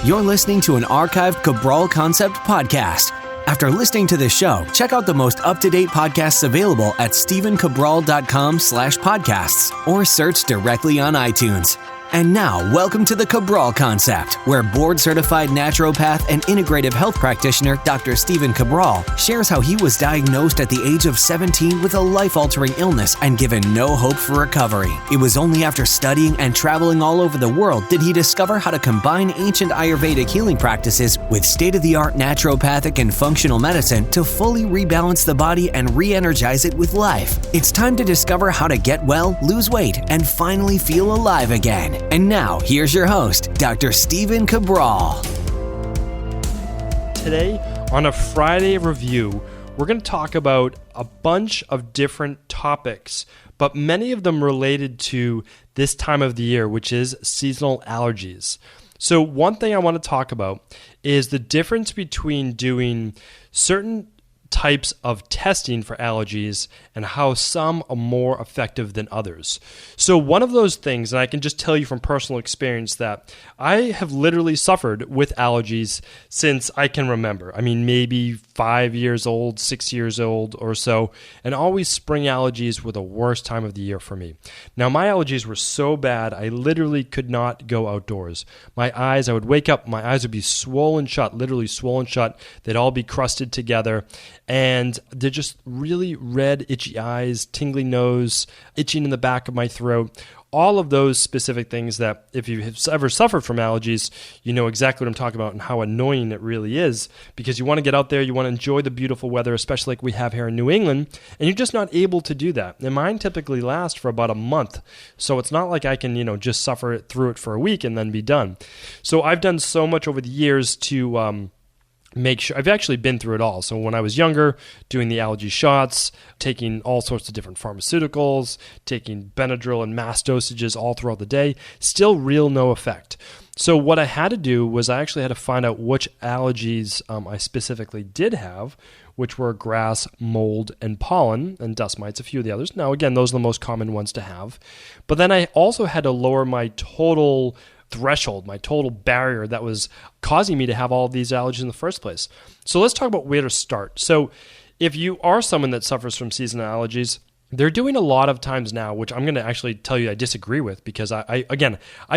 You're listening to an archived Cabral Concept podcast. After listening to this show, check out the most up-to-date podcasts available at stephencabral.com/podcasts or search directly on iTunes. And now, welcome to the Cabral Concept, where board-certified naturopath and integrative health practitioner Dr. Stephen Cabral shares how he was diagnosed at the age of 17 with a life-altering illness and given no hope for recovery. It was only after studying and traveling all over the world did he discover how to combine ancient Ayurvedic healing practices with state-of-the-art naturopathic and functional medicine to fully rebalance the body and re-energize it with life. It's time to discover how to get well, lose weight, and finally feel alive again. And now, here's your host, Dr. Stephen Cabral. Today, on a Friday review, we're going to talk about a bunch of different topics, but many of them related to this time of the year, which is seasonal allergies. So one thing I want to talk about is the difference between doing certain types of testing for allergies and how some are more effective than others. So one of those things, and I can just tell you from personal experience that I have literally suffered with allergies since I can remember. I mean, maybe 5 years old, 6 years old or so, and always spring allergies were the worst time of the year for me. Now, my allergies were so bad, I literally could not go outdoors. My eyes, I would wake up, my eyes would be swollen shut, literally swollen shut. They'd all be crusted together. And they're just really red, itchy eyes, tingly nose, itching in the back of my throat. All of those specific things that if you have ever suffered from allergies, you know exactly what I'm talking about and how annoying it really is, because you want to get out there, you want to enjoy the beautiful weather, especially like we have here in New England, and you're just not able to do that. And mine typically last for about a month, so it's not like I can, just suffer it through it for a week and then be done. So I've done so much over the years to make sure. I've actually been through it all. So when I was younger, doing the allergy shots, taking all sorts of different pharmaceuticals, taking Benadryl and mass dosages all throughout the day, still no effect. So what I had to do was I actually had to find out which allergies I specifically did have, which were grass, mold, and pollen, and dust mites, a few of the others. Now, again, those are the most common ones to have. But then I also had to lower my total threshold, my total barrier that was causing me to have all of these allergies in the first place. So let's talk about where to start. So if you are someone that suffers from seasonal allergies, they're doing a lot of times now, which I'm going to actually tell you I disagree with, because I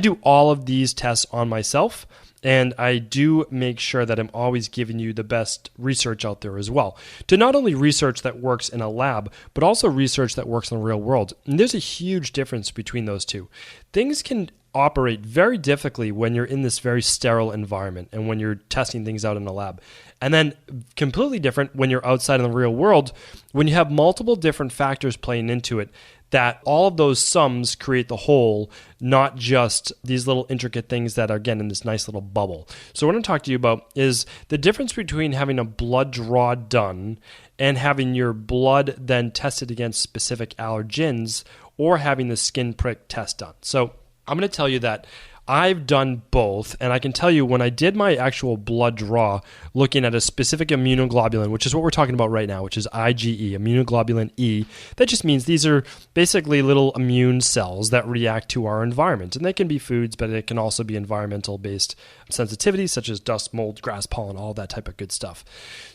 do all of these tests on myself, and I do make sure that I'm always giving you the best research out there as well. To not only research that works in a lab, but also research that works in the real world. And there's a huge difference between those two. Things can operate very differently when you're in this very sterile environment and when you're testing things out in a lab. And then completely different when you're outside in the real world, when you have multiple different factors playing into it, that all of those sums create the whole, not just these little intricate things that are, again, in this nice little bubble. So what I'm going to talk to you about is the difference between having a blood draw done and having your blood then tested against specific allergens, or having the skin prick test done. So I'm going to tell you that I've done both, and I can tell you when I did my actual blood draw looking at a specific immunoglobulin, which is what we're talking about right now, which is IgE, immunoglobulin E, that just means these are basically little immune cells that react to our environment. And they can be foods, but it can also be environmental-based sensitivities, such as dust, mold, grass, pollen, all that type of good stuff.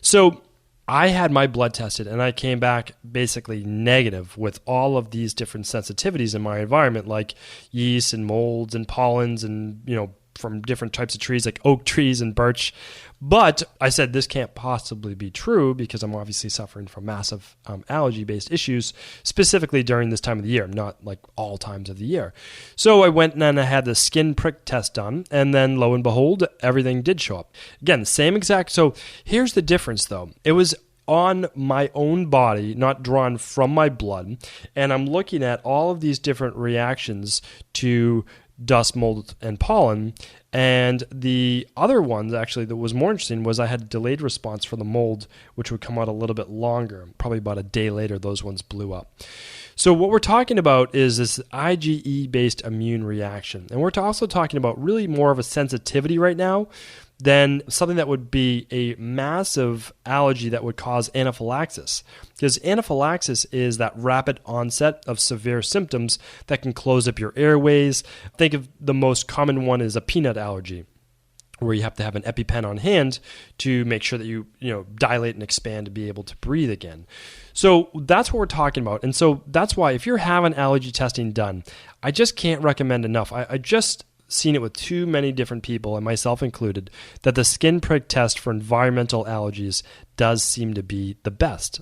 So I had my blood tested, and I came back basically negative with all of these different sensitivities in my environment, like yeast and molds and pollens and, from different types of trees like oak trees and birch. But I said, this can't possibly be true because I'm obviously suffering from massive allergy-based issues, specifically during this time of the year, not like all times of the year. So I went and I had the skin prick test done, and then lo and behold, everything did show up. Again, same exact. So here's the difference, though. It was on my own body, not drawn from my blood, and I'm looking at all of these different reactions to dust, mold, and pollen. And the other one actually that was more interesting was I had a delayed response for the mold, which would come out a little bit longer. Probably about a day later, those ones blew up. So what we're talking about is this IgE-based immune reaction. And we're also talking about really more of a sensitivity right now than something that would be a massive allergy that would cause anaphylaxis. Because anaphylaxis is that rapid onset of severe symptoms that can close up your airways. Think of the most common one is a peanut allergy, where you have to have an EpiPen on hand to make sure that you dilate and expand to be able to breathe again. So that's what we're talking about. And so that's why if you're having allergy testing done, I just can't recommend enough. I just seen it with too many different people, and myself included, that the skin prick test for environmental allergies does seem to be the best.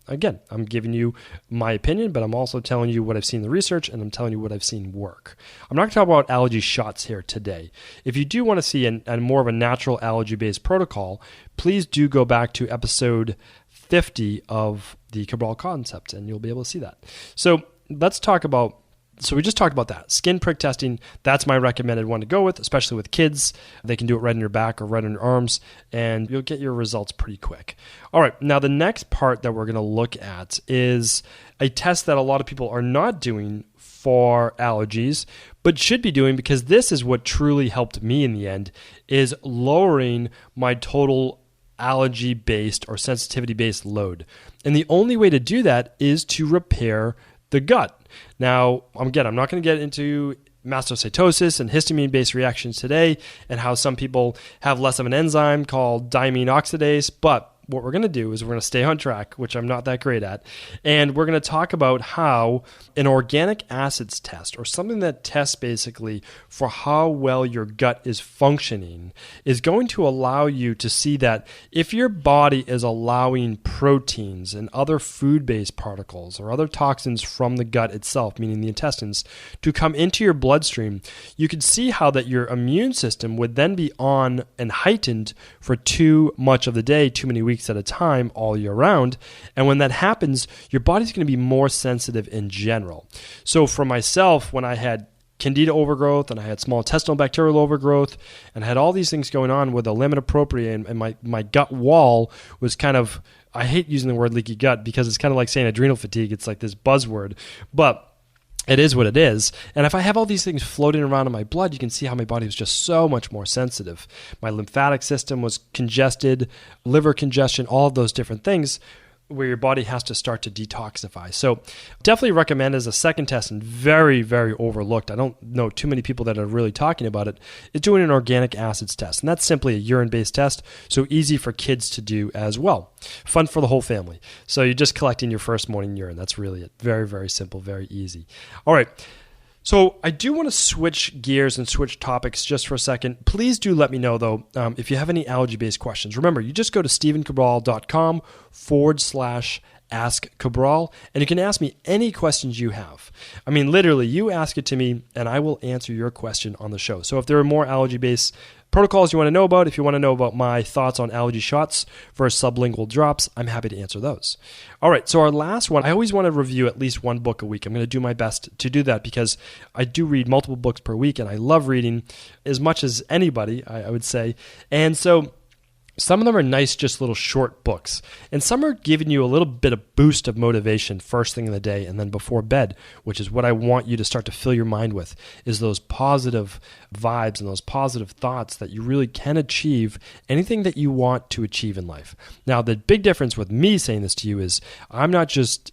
Again, I'm giving you my opinion, but I'm also telling you what I've seen in the research, and I'm telling you what I've seen work. I'm not going to talk about allergy shots here today. If you do want to see a more of a natural allergy-based protocol, please do go back to episode 50 of the Cabral Concept, and you'll be able to see that. So let's talk about So we just talked about that. Skin prick testing, that's my recommended one to go with, especially with kids. They can do it right in your back or right in your arms, and you'll get your results pretty quick. All right, now the next part that we're going to look at is a test that a lot of people are not doing for allergies, but should be doing, because this is what truly helped me in the end, is lowering my total allergy-based or sensitivity-based load. And the only way to do that is to repair the gut. Now, again, I'm not going to get into mastocytosis and histamine-based reactions today and how some people have less of an enzyme called diamine oxidase, but what we're going to do is we're going to stay on track, which I'm not that great at, and we're going to talk about how an organic acids test, or something that tests basically for how well your gut is functioning, is going to allow you to see that if your body is allowing proteins and other food-based particles or other toxins from the gut itself, meaning the intestines, to come into your bloodstream, you can see how that your immune system would then be on and heightened for too much of the day, too many weeks at a time, all year round. And when that happens, your body's going to be more sensitive in general. So for myself, when I had candida overgrowth and I had small intestinal bacterial overgrowth and I had all these things going on with a lamina propria, and my gut wall was kind of, I hate using the word leaky gut because it's kind of like saying adrenal fatigue. It's like this buzzword, but it is what it is. And if I have all these things floating around in my blood, you can see how my body was just so much more sensitive. My lymphatic system was congested, liver congestion, all of those different things where your body has to start to detoxify. So definitely recommend as a second test, and very, very overlooked. I don't know too many people that are really talking about it, is doing an organic acids test. And that's simply a urine-based test, so easy for kids to do as well. Fun for the whole family. So you're just collecting your first morning urine. That's really it. Very, very simple, very easy. All right. So I do want to switch gears and switch topics just for a second. Please do let me know, though, if you have any allergy-based questions. Remember, you just go to stevencabral.com/Ask Cabral, and you can ask me any questions you have. I mean, literally, you ask it to me, and I will answer your question on the show. So if there are more allergy-based protocols you want to know about, if you want to know about my thoughts on allergy shots versus sublingual drops, I'm happy to answer those. All right, so our last one, I always want to review at least one book a week. I'm going to do my best to do that because I do read multiple books per week, and I love reading as much as anybody, I would say. And so some of them are nice, just little short books. And some are giving you a little bit of boost of motivation first thing in the day and then before bed, which is what I want you to start to fill your mind with, is those positive vibes and those positive thoughts that you really can achieve anything that you want to achieve in life. Now, the big difference with me saying this to you is I'm not just,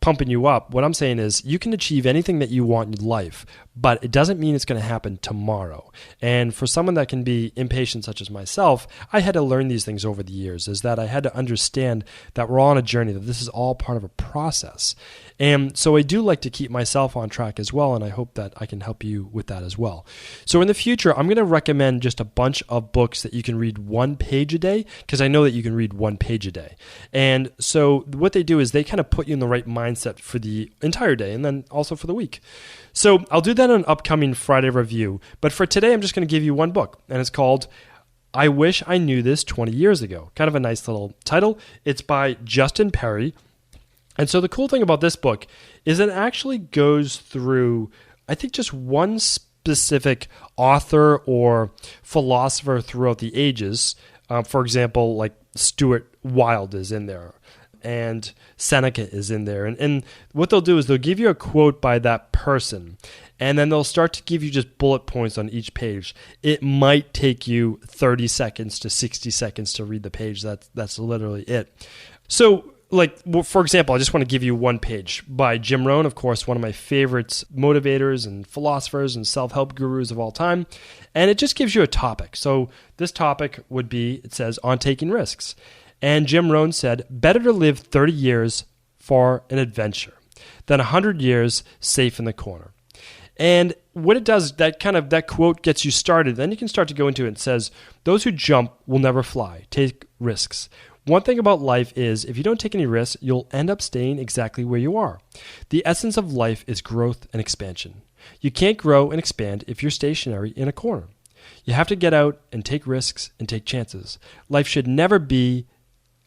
pumping you up. What I'm saying is you can achieve anything that you want in life, but it doesn't mean it's going to happen tomorrow. And for someone that can be impatient, such as myself, I had to learn these things over the years, is that I had to understand that we're all on a journey, that this is all part of a process. And so I do like to keep myself on track as well, and I hope that I can help you with that as well. So in the future, I'm going to recommend just a bunch of books that you can read 1 page a day, because I know that you can read 1 page a day. And so what they do is they kind of put you in the right mindset for the entire day and then also for the week. So I'll do that in an upcoming Friday review. But for today, I'm just going to give you one book, and it's called I Wish I Knew This 20 Years Ago. Kind of a nice little title. It's by Justin Perry. And so the cool thing about this book is it actually goes through, I think, just one specific author or philosopher throughout the ages. For example, like Stuart Wilde is in there, and Seneca is in there. And what they'll do is they'll give you a quote by that person, and then they'll start to give you just bullet points on each page. It might take you 30 seconds to 60 seconds to read the page. That's literally it. So for example, I just want to give you one page by Jim Rohn, of course, one of my favorites, motivators and philosophers and self-help gurus of all time. And it just gives you a topic. So this topic would be, it says, on taking risks. And Jim Rohn said, better to live 30 years for an adventure than 100 years safe in the corner. And what it does, that quote gets you started. Then you can start to go into it. It says, those who jump will never fly. Take risks. One thing about life is, if you don't take any risks, you'll end up staying exactly where you are. The essence of life is growth and expansion. You can't grow and expand if you're stationary in a corner. You have to get out and take risks and take chances. Life should be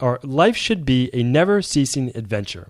a never-ceasing adventure.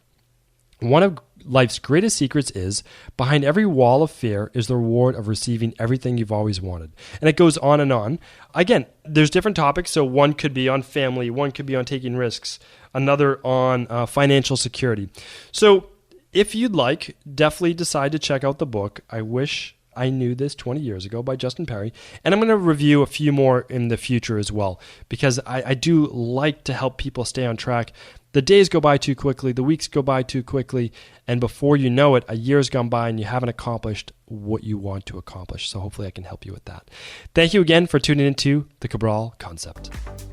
One of life's greatest secrets is, behind every wall of fear is the reward of receiving everything you've always wanted. And it goes on and on. Again, there's different topics. So one could be on family, one could be on taking risks, another on financial security. So if you'd like, definitely decide to check out the book, I Wish I Knew This 20 Years Ago by Justin Perry. And I'm going to review a few more in the future as well, because I do like to help people stay on track. The days go by too quickly, the weeks go by too quickly, and before you know it, a year's gone by and you haven't accomplished what you want to accomplish. So hopefully I can help you with that. Thank you again for tuning into the Cabral Concept.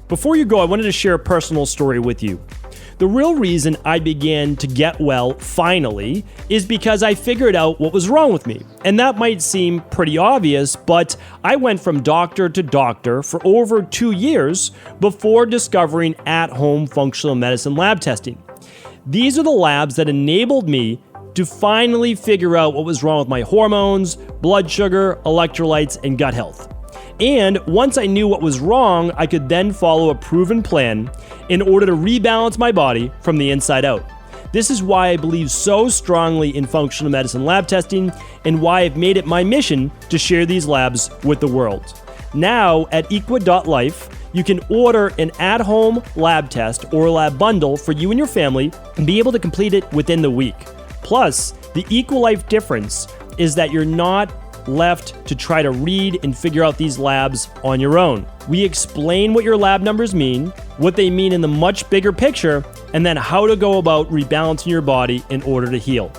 Before you go, I wanted to share a personal story with you. The real reason I began to get well finally is because I figured out what was wrong with me. And that might seem pretty obvious, but I went from doctor to doctor for over 2 years before discovering at-home functional medicine lab testing. These are the labs that enabled me to finally figure out what was wrong with my hormones, blood sugar, electrolytes, and gut health. And once I knew what was wrong, I could then follow a proven plan in order to rebalance my body from the inside out. This is why I believe so strongly in functional medicine lab testing and why I've made it my mission to share these labs with the world. Now at equa.life, you can order an at-home lab test or lab bundle for you and your family and be able to complete it within the week. Plus, the EquaLife difference is that you're not left to try to read and figure out these labs on your own. We explain what your lab numbers mean, what they mean in the much bigger picture, and then how to go about rebalancing your body in order to heal.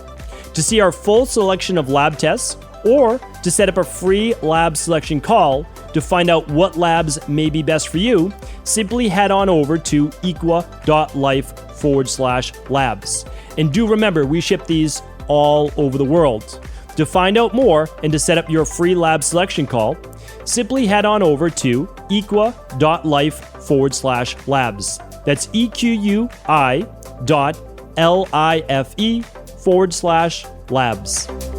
To see our full selection of lab tests, or to set up a free lab selection call to find out what labs may be best for you, simply head on over to equa.life/labs. And do remember, we ship these all over the world. To find out more and to set up your free lab selection call, simply head on over to equa.life/labs. That's EQUI.LIFE/labs.